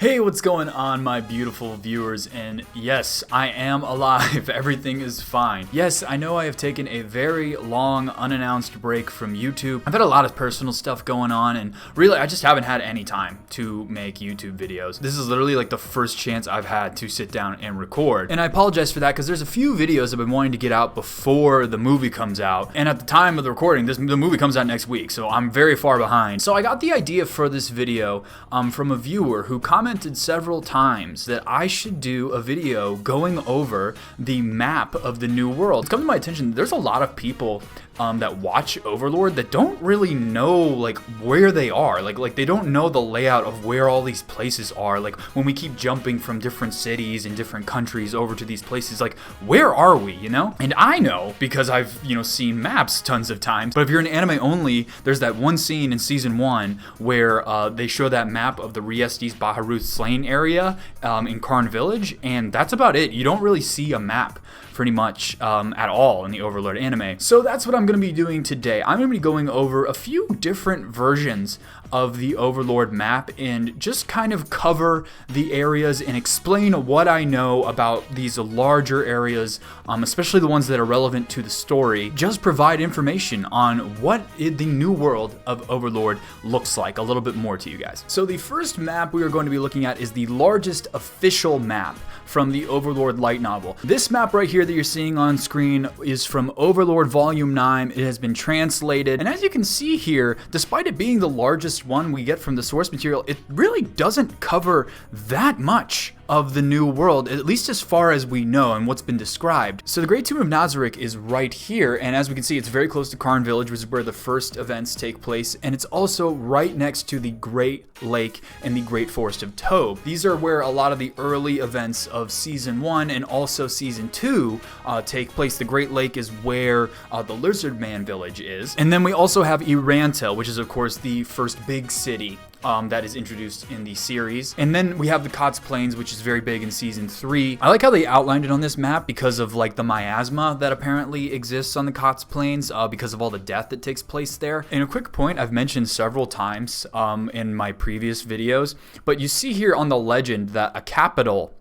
Hey, what's going on, my beautiful viewers? And yes, I am alive. Everything is fine. Yes, I know I have taken a very long, unannounced break from YouTube. I've had a lot of personal stuff going on, and really, I just haven't had any time to make YouTube videos. This is literally like the first chance I've had to sit down and record. And I apologize for that because there's a few videos I've been wanting to get out before the movie comes out. And at the time of the recording, the movie comes out next week, so I'm very far behind. So I got the idea for this video from a viewer who commented several times that I should do a video going over the map of the new world. It's come to my attention that there's a lot of people that watch Overlord that don't really know like where they are. Like they don't know the layout of where all these places are. Like when we keep jumping from different cities and different countries over to these places, like where are we, you know? And I know because I've, seen maps tons of times. But if you're an anime only, there's that one scene in season 1 where they show that map of the Re-Estize Slain area in Karn Village, and that's about it. You don't really see a map pretty much at all in the Overlord anime. So that's what I'm going to be doing today. I'm going to be going over a few different versions of the Overlord map and just kind of cover the areas and explain what I know about these larger areas, especially the ones that are relevant to the story. Just provide information on what the new world of Overlord looks like, a little bit more to you guys. So the first map we are going to be looking at is the largest official map from the Overlord light novel. This map right here that you're seeing on screen is from Overlord Volume 9. It has been translated, and as you can see here, despite it being the largest one we get from the source material, it really doesn't cover that much of the new world, at least as far as we know and what's been described. So the Great Tomb of Nazarick is right here, and as we can see, it's very close to Karn Village, which is where the first events take place, and it's also right next to the Great Lake and the Great Forest of Tob. These are where a lot of the early events of Season 1 and also Season 2 take place. The Great Lake is where the Lizard Man village is. And then we also have Irantel, which is of course the first big city that is introduced in the series. And then we have the Kotz Plains, which is very big in Season 3. I like how they outlined it on this map because of like the miasma that apparently exists on the Kotz Plains because of all the death that takes place there. And a quick point I've mentioned several times in my previous videos, but you see here on the legend that a capital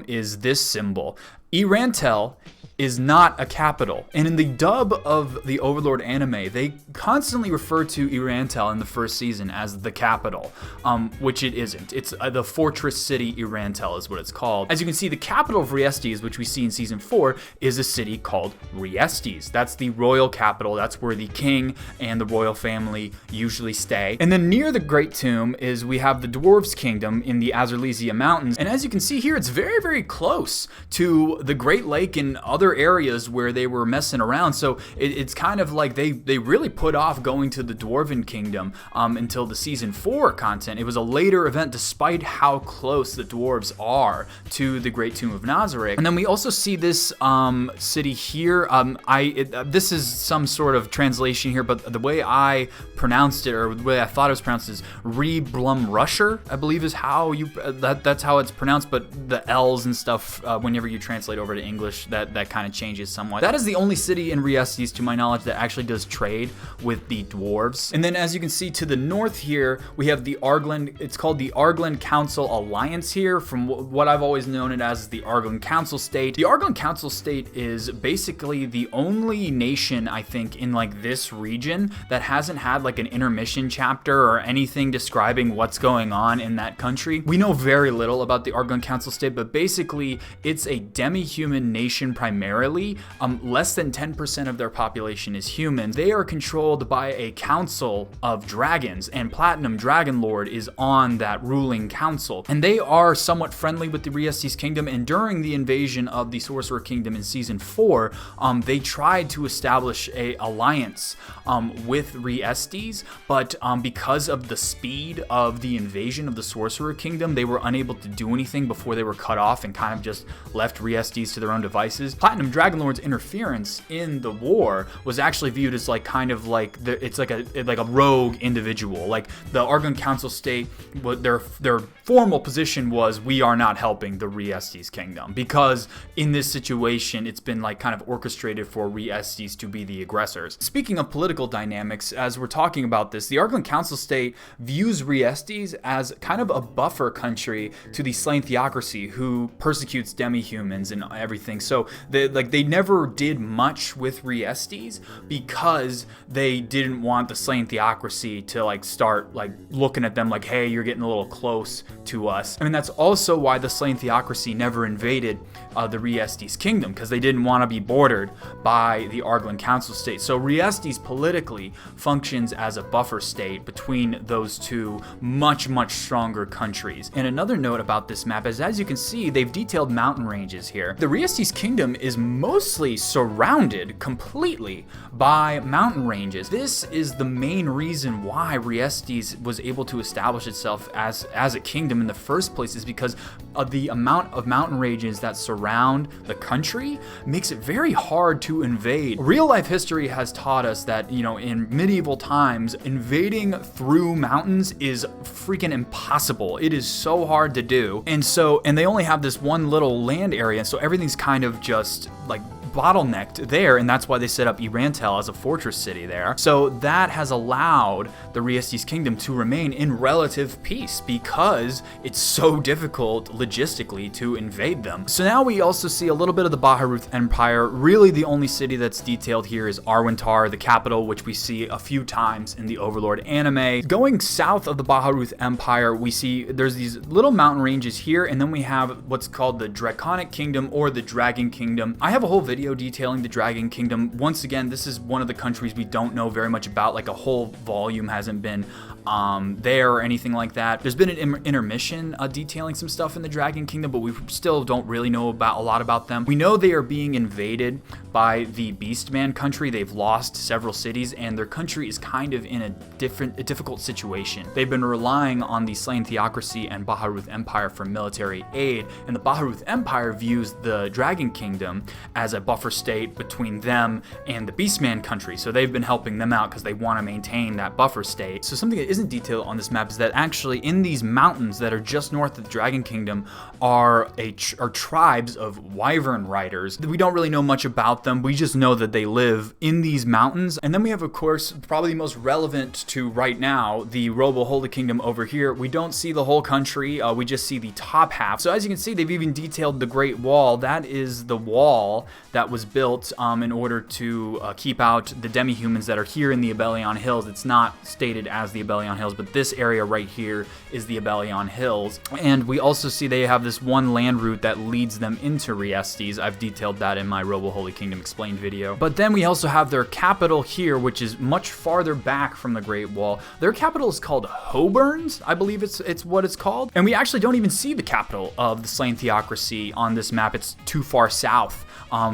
is this symbol. Irantel is not a capital. And in the dub of the Overlord anime, they constantly refer to Irantel in the first season as the capital, which it isn't. It's the fortress city Irantel is what it's called. As you can see, the capital of Re-Estize, which we see in season 4, is a city called Re-Estize. That's the royal capital. That's where the king and the royal family usually stay. And then near the Great Tomb is we have the Dwarves Kingdom in the Azurlesia Mountains. And as you can see here, it's very, very close to the Great Lake and other areas where they were messing around. So it's kind of like they really put off going to the Dwarven Kingdom until the season 4 content. It was a later event despite how close the dwarves are to the Great Tomb of Nazarick. And then we also see this city here. This is some sort of translation here, but the way I pronounced it, or the way I thought it was pronounced, is Re-Blumrusher, I believe is how you that's how it's pronounced, but the L's and stuff whenever you translate over to English, that kind of changes somewhat. That is the only city in Re-Estize, to my knowledge, that actually does trade with the dwarves. And then as you can see to the north here, we have the Argland. It's called the Argland Council Alliance here, from what I've always known it as the Argland Council State. The Argland Council State is basically the only nation, I think, in like this region that hasn't had like an intermission chapter or anything describing what's going on in that country. We know very little about the Argland Council State, but basically it's a demi-human nation primarily. Less than 10% of their population is humans. They are controlled by a council of dragons, and Platinum Dragon Lord is on that ruling council. And they are somewhat friendly with the Re-Estize Kingdom, and during the invasion of the Sorcerer Kingdom in Season 4, they tried to establish a alliance with Re-Estize, but because of the speed of the invasion of the Sorcerer Kingdom, they were unable to do anything before they were cut off and kind of just left Re-Estize Re-Estize to their own devices. Platinum Dragonlord's interference in the war was actually viewed as like kind of like it's like a rogue individual. Like the Argon Council state, their formal position was, we are not helping the Re-Estize Kingdom, because in this situation it's been like kind of orchestrated for Re-Estize to be the aggressors. Speaking of political dynamics, as we're talking about this, the Argon Council state views Re-Estize as kind of a buffer country to the slain theocracy who persecutes demi-humans and everything. So they never did much with Re-Estize because they didn't want the slain theocracy to like start like looking at them like, hey, you're getting a little close to us. I mean, that's also why the slain theocracy never invaded the Re-Estize Kingdom, because they didn't want to be bordered by the Argon Council state. So Re-Estize politically functions as a buffer state between those two much stronger countries. And another note about this map is, as you can see, they've detailed mountain ranges here. The Re-Estize Kingdom is mostly surrounded completely by mountain ranges. This is the main reason why Re-Estize was able to establish itself as a kingdom in the first place, is because of the amount of mountain ranges that surround the country makes it very hard to invade. Real life history has taught us that, you know, in medieval times, invading through mountains is freaking impossible. It is so hard to do. And they only have this one little land area, so everything's kind of just like bottlenecked there, and that's why they set up Irantel as a fortress city there. So that has allowed the Re-Estize Kingdom to remain in relative peace because it's so difficult logistically to invade them. So now we also see a little bit of the Baharuth Empire. Really the only city that's detailed here is Arwentar, the capital, which we see a few times in the Overlord anime. Going south of the Baharuth Empire, we see there's these little mountain ranges here, and then we have what's called the Draconic Kingdom or the Dragon Kingdom. I have a whole video detailing the Dragon Kingdom. Once again, this is one of the countries we don't know very much about, like a whole volume hasn't been there or anything like that. There's been an intermission detailing some stuff in the Dragon Kingdom, but we still don't really know a lot about them. We know they are being invaded by the Beastman country. They've lost several cities, and their country is kind of in a difficult situation. They've been relying on the slain theocracy and Baharuth Empire for military aid, and the Baharuth Empire views the Dragon Kingdom as a buffer state between them and the Beastman country. So they've been helping them out because they want to maintain that buffer state. So something that isn't detailed on this map is that actually in these mountains that are just north of the Dragon Kingdom are tribes of wyvern riders. We don't really know much about them. We just know that they live in these mountains. And then we have, of course, probably the most relevant to right now, the Robo Holy Kingdom over here. We don't see the whole country. We just see the top half. So as you can see, they've even detailed the Great Wall. That is the wall that was built in order to keep out the demi-humans that are here in the Abelion Hills. It's not stated as the Abelion Hills, but this area right here is the Abelion Hills. And we also see they have this one land route that leads them into Re-Estize. I've detailed that in my Robo Holy Kingdom Explained video. But then we also have their capital here, which is much farther back from the Great Wall. Their capital is called Hoburns, I believe it's what it's called. And we actually don't even see the capital of the slain theocracy on this map. It's too far south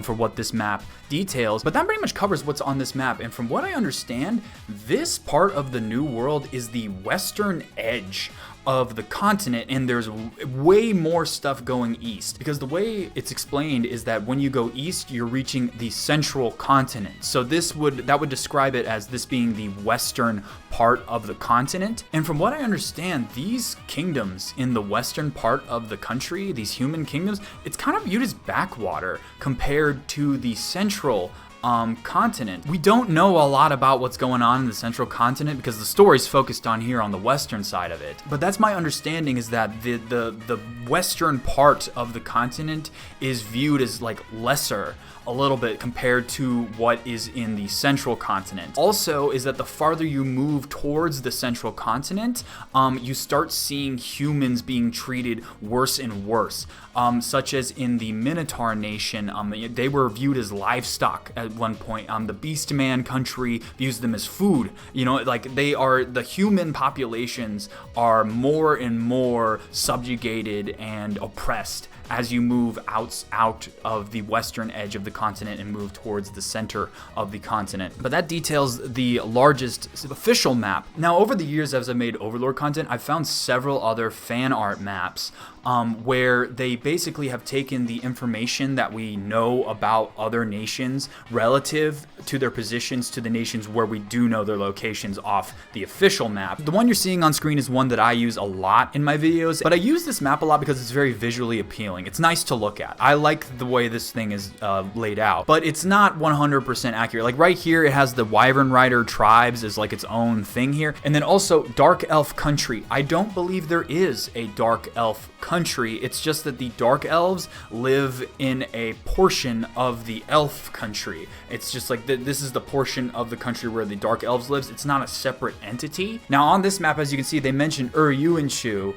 for what this map details, but that pretty much covers what's on this map. And from what I understand, this part of the New World is the western edge of the continent, and there's way more stuff going east, because the way it's explained is that when you go east, you're reaching the central continent. So that would describe it as this being the western part of the continent. And from what I understand, these kingdoms in the western part of the country, these human kingdoms, it's kind of viewed as backwater compared to the central continent. We don't know a lot about what's going on in the central continent because the story's focused on here on the western side of it. But that's my understanding, is that the western part of the continent is viewed as like lesser a little bit compared to what is in the central continent. Also is that the farther you move towards the central continent, you start seeing humans being treated worse and worse, such as in the Minotaur nation. They were viewed as livestock one point. The Beastman country views them as food. You know, like the human populations are more and more subjugated and oppressed as you move out of the western edge of the continent and move towards the center of the continent. But that details the largest official map. Now, over the years, as I've made Overlord content, I've found several other fan art maps where they basically have taken the information that we know about other nations relative to their positions to the nations where we do know their locations off the official map. The one you're seeing on screen is one that I use a lot in my videos, but I use this map a lot because it's very visually appealing. It's nice to look at. I like the way this thing is laid out, but it's not 100% accurate. Like right here, it has the Wyvern Rider tribes as like its own thing here. And then also Dark Elf country. I don't believe there is a Dark Elf country. It's just that the Dark Elves live in a portion of the Elf country. It's just like this is the portion of the country where the Dark Elves lives. It's not a separate entity. Now on this map, as you can see, they mentioned Ur-Yuan-Shu,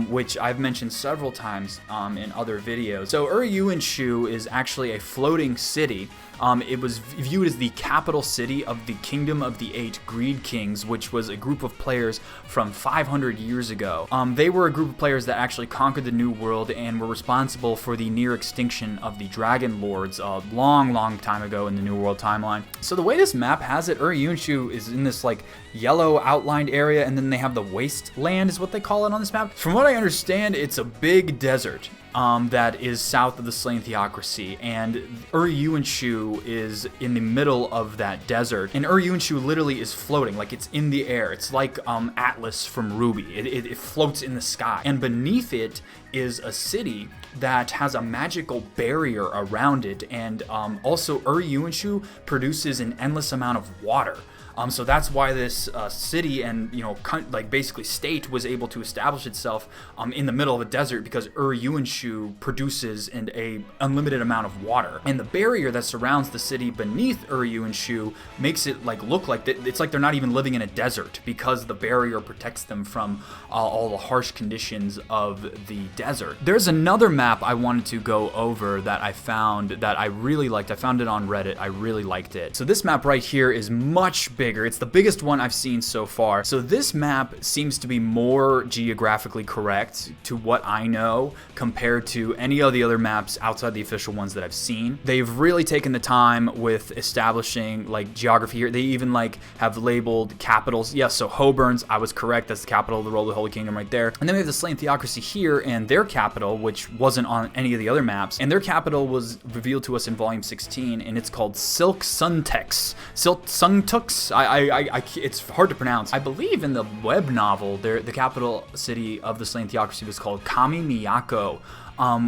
which I've mentioned several times in other videos. So Ur-Yuan-Shu is actually a floating city. It was viewed as the capital city of the Kingdom of the Eight Greed Kings, which was a group of players from 500 years ago. They were a group of players that actually conquered the New World and were responsible for the near extinction of the Dragon Lords a long time ago in the New World timeline. So the way this map has it, Ur-Yuan-Shu is in this like yellow outlined area, and then they have the wasteland is what they call it on this map. From what I understand, it's a big desert that is south of the Slain Theocracy, and Ur-Yuan-Shu is in the middle of that desert, and Ur-Yuan-Shu literally is floating, like it's in the air. It's like Atlas from Ruby. It floats in the sky, and beneath it is a city that has a magical barrier around it, and also Ur-Yuan-Shu produces an endless amount of water. So that's why this city and, you know, like basically state was able to establish itself in the middle of a desert, because Ur-Yuan-Shu produces a unlimited amount of water. And the barrier that surrounds the city beneath Ur-Yuan-Shu makes it like look like it's like they're not even living in a desert, because the barrier protects them from all the harsh conditions of the desert. There's another map I wanted to go over that I found that I really liked. I found it on Reddit. I really liked it. So this map right here is much bigger. It's the biggest one I've seen so far. So this map seems to be more geographically correct to what I know compared to any of the other maps outside the official ones that I've seen. They've really taken the time with establishing like geography here. They even like have labeled capitals. Yes, so Hoburn's, I was correct. That's the capital of the Roll of the Holy Kingdom right there. And then we have the Slain Theocracy here, and their capital, which wasn't on any of the other maps. And their capital was revealed to us in Volume 16, and it's called Silk Suntex. Silk Suntux? It's hard to pronounce. I believe in the web novel, the capital city of the Slain Theocracy was called Kami Miyako,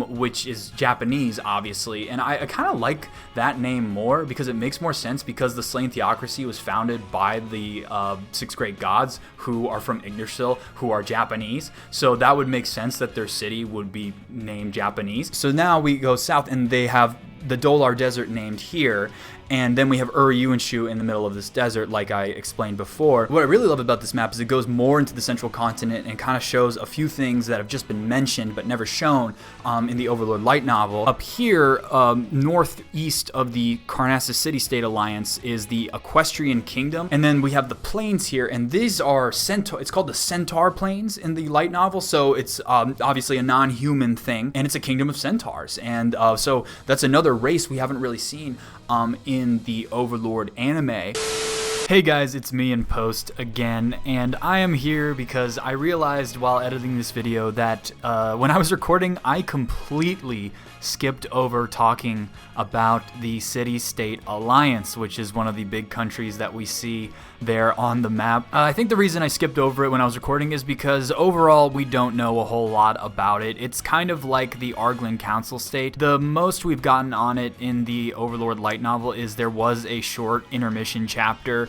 which is Japanese, obviously. And I kind of like that name more because it makes more sense, because the Slain Theocracy was founded by the Six Great Gods, who are from Yggdrasil, who are Japanese. So that would make sense that their city would be named Japanese. So now we go south, and they have the Dolar Desert named here. And then we have Ur-Yuan-Shu in the middle of this desert, like I explained before. What I really love about this map is it goes more into the central continent and kind of shows a few things that have just been mentioned but never shown in the Overlord light novel. Up here, northeast of the Karnassus City-State Alliance is the Equestrian Kingdom. And then we have the plains here, and these are Centaur. It's called the Centaur Plains in the light novel, so it's obviously a non-human thing, and it's a kingdom of centaurs. And so that's another race we haven't really seen in the Overlord anime. Hey guys, it's me in post again, and I am here because I realized while editing this video that when I was recording, I completely skipped over talking about the City-State Alliance, which is one of the big countries that we see there on the map. I think the reason I skipped over it when I was recording is because overall we don't know a whole lot about it. It's kind of like the Argland Council State. The most we've gotten on it in the Overlord light novel is there was a short intermission chapter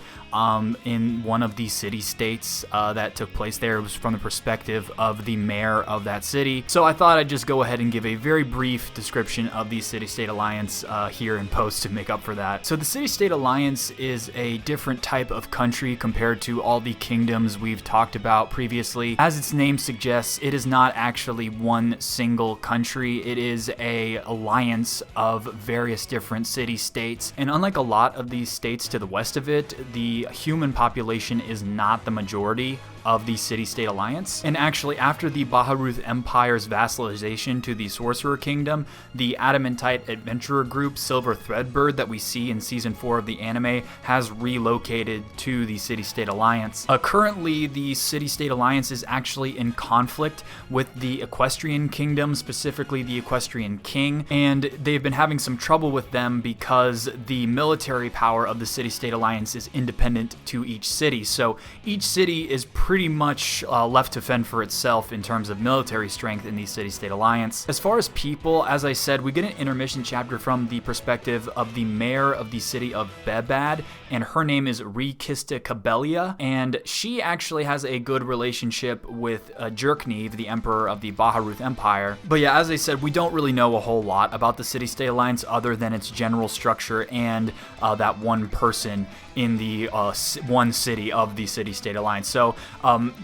in one of the city-states that took place there. It was from the perspective of the mayor of that city. So I thought I'd just go ahead and give a very brief description of the City-State Alliance here in post to make up for that. So the City-State Alliance is a different type of country compared to all the kingdoms we've talked about previously. As its name suggests, it is not actually one single country. It is a alliance of various different city-states. And unlike a lot of these states to the west of it, the human population is not the majority of the City-State Alliance. And actually, after the Baharuth Empire's vassalization to the Sorcerer Kingdom, the Adamantite adventurer group Silver Threadbird that we see in Season 4 of the anime has relocated to the City-State Alliance. Currently, the City-State Alliance is actually in conflict with the Equestrian Kingdom, specifically the Equestrian King, and they've been having some trouble with them because the military power of the City-State Alliance is independent to each city. So each city is pretty much left to fend for itself in terms of military strength in the City-State Alliance. As far as people, as I said, we get an intermission chapter from the perspective of the mayor of the city of Bebad, and her name is Re-Estize Kingdom, and she actually has a good relationship with Jerkneve, the emperor of the Baharuth Empire. But yeah, as I said, we don't really know a whole lot about the City-State Alliance other than its general structure and that one person in the one city of the City-State Alliance. So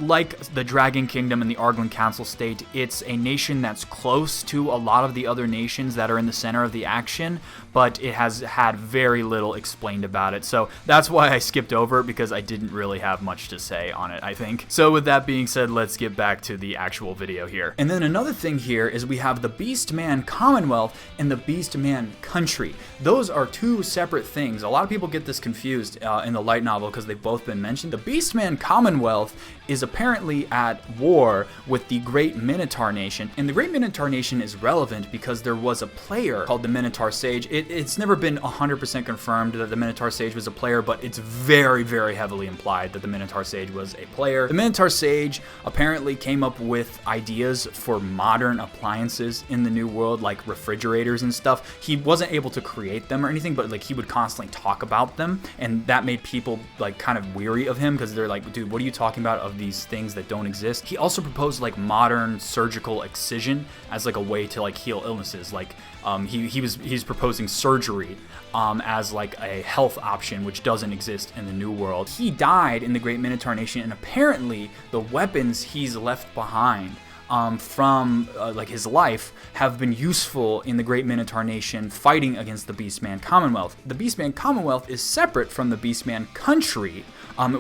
like the Dragon Kingdom and the Arglan Council State, it's a nation that's close to a lot of the other nations that are in the center of the action, but it has had very little explained about it. So that's why I skipped over it, because I didn't really have much to say on it, I think. So with that being said, let's get back to the actual video here. And then another thing here is we have the Beastman Commonwealth and the Beastman Country. Those are two separate things. A lot of people get this confused in the light novel because they've both been mentioned. The Beastman Commonwealth is apparently at war with the Great Minotaur Nation, and the Great Minotaur Nation is relevant because there was a player called the Minotaur Sage. It's never been 100% confirmed that the Minotaur Sage was a player, but it's very, very heavily implied that the Minotaur Sage was a player. The Minotaur Sage apparently came up with ideas for modern appliances in the New World, like refrigerators and stuff. He wasn't able to create them or anything, but like he would constantly talk about them, and that made people like kind of weary of him because they're like, dude, what are you talking about of these things that don't exist? He also proposed like modern surgical excision as like a way to like heal illnesses. Like he's proposing surgery as like a health option, which doesn't exist in the New World. He died in the Great Minotaur Nation, and apparently the weapons he's left behind from like his life have been useful in the Great Minotaur Nation fighting against the Beastman Commonwealth. The Beastman Commonwealth is separate from the Beastman Country,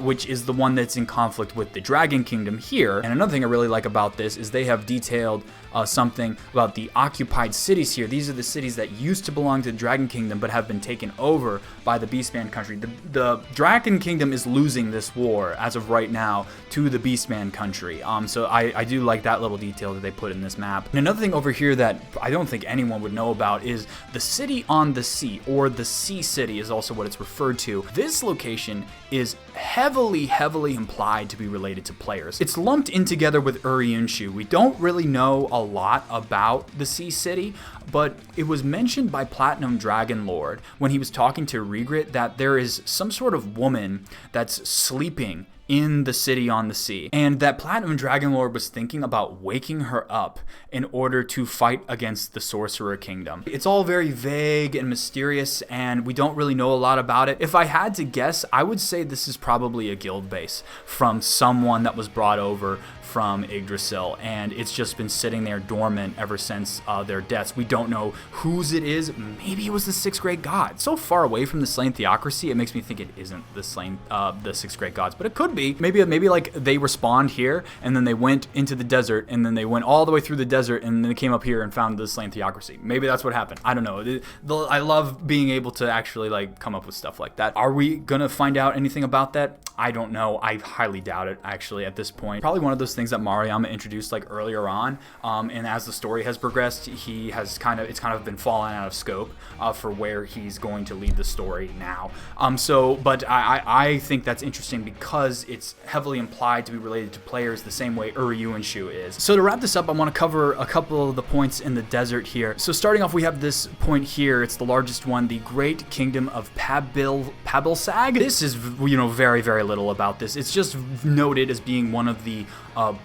which is the one that's in conflict with the Dragon Kingdom here. And another thing I really like about this is they have detailed something about the occupied cities here. These are the cities that used to belong to the Dragon Kingdom but have been taken over by the Beastman Country. The Dragon Kingdom is losing this war as of right now to the Beastman Country. So I do like that little detail that they put in this map. And another thing over here that I don't think anyone would know about is the City on the Sea, or the Sea City is also what it's referred to. This location is heavily implied to be related to players. It's lumped in together with Uriunshu. We don't really know a lot about the Sea City, but it was mentioned by Platinum Dragon Lord when he was talking to Regret that there is some sort of woman that's sleeping in the City on the Sea, and that Platinum Dragon Lord was thinking about waking her up in order to fight against the Sorcerer Kingdom. It's all very vague and mysterious, and we don't really know a lot about it. If I had to guess, I would say this is probably a guild base from someone that was brought over from Yggdrasil, and it's just been sitting there dormant ever since their deaths. We don't know whose it is. Maybe it was the Sixth Great God. So far away from the Slain Theocracy, it makes me think it isn't the Sixth Great Gods, but it could be. Maybe like they respawned here, and then they went into the desert, and then they went all the way through the desert, and then they came up here and found the Slain Theocracy. Maybe that's what happened. I don't know. I love being able to actually like come up with stuff like that. Are we gonna find out anything about that? I don't know. I highly doubt it, actually, at this point. Probably one of those things things that Maruyama introduced like earlier on, and as the story has progressed, it's kind of been falling out of scope for where he's going to lead the story now. But I think that's interesting because it's heavily implied to be related to players the same way Uryuanshu is. So to wrap this up, I want to cover a couple of the points in the desert here. So starting off, we have this point here. It's the largest one, the Great Kingdom of Pabilsag. This is, very, very little about this. It's just noted as being one of the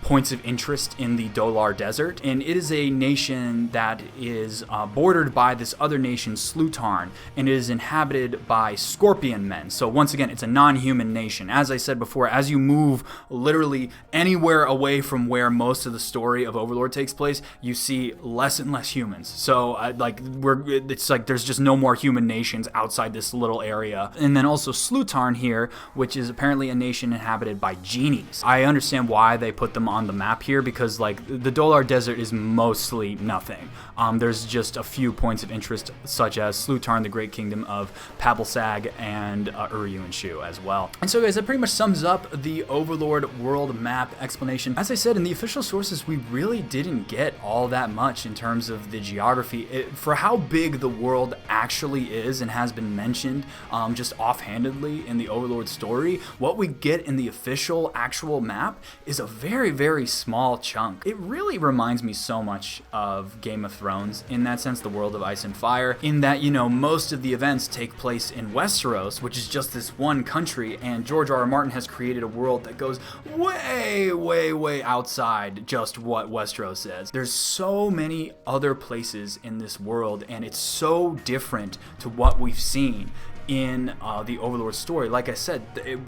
points of interest in the Dolar Desert, and it is a nation that is bordered by this other nation, Slutarn, and it is inhabited by scorpion men. So once again, it's a non-human nation. As I said before, as you move literally anywhere away from where most of the story of Overlord takes place, you see less and less humans. So it's like there's just no more human nations outside this little area. And then also Slutarn here, which is apparently a nation inhabited by genies. I understand why they put them on the map here, because like the Dolar Desert is mostly nothing. There's just a few points of interest, such as Slutarn, the Great Kingdom of Pabilsag, and Uryuanshu as well. And so guys, that pretty much sums up the Overlord world map explanation. As I said, in the official sources, we really didn't get all that much in terms of the geography. For how big the world actually is and has been mentioned just offhandedly in the Overlord story, what we get in the official actual map is a very, very small chunk. It really reminds me so much of Game of Thrones in that sense, the world of Ice and Fire, in that, most of the events take place in Westeros, which is just this one country, and George R.R. Martin has created a world that goes way, way, way outside just what Westeros is. There's so many other places in this world, and it's so different to what we've seen in the Overlord story. Like I said,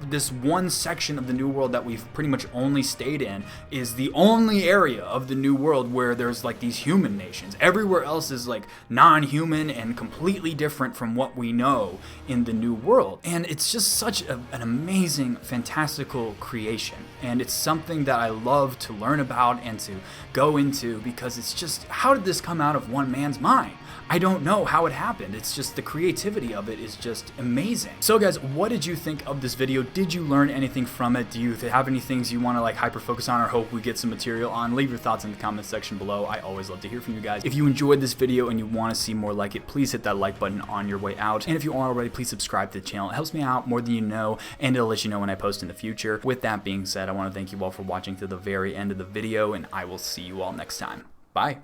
this one section of the New World that we've pretty much only stayed in is the only area of the New World where there's like these human nations. Everywhere else is like non-human and completely different from what we know in the New World. And it's just such an amazing, fantastical creation. And it's something that I love to learn about and to go into, because it's just, how did this come out of one man's mind? I don't know how it happened. It's just the creativity of it is just amazing. So guys, what did you think of this video? Did you learn anything from it? Do you have any things you want to like hyper focus on or hope we get some material on? Leave your thoughts in the comment section below. I always love to hear from you guys. If you enjoyed this video and you want to see more like it, please hit that like button on your way out. And if you aren't already, please subscribe to the channel. It helps me out more than you know, and it'll let you know when I post in the future. With that being said, I want to thank you all for watching to the very end of the video, and I will see you all next time. Bye.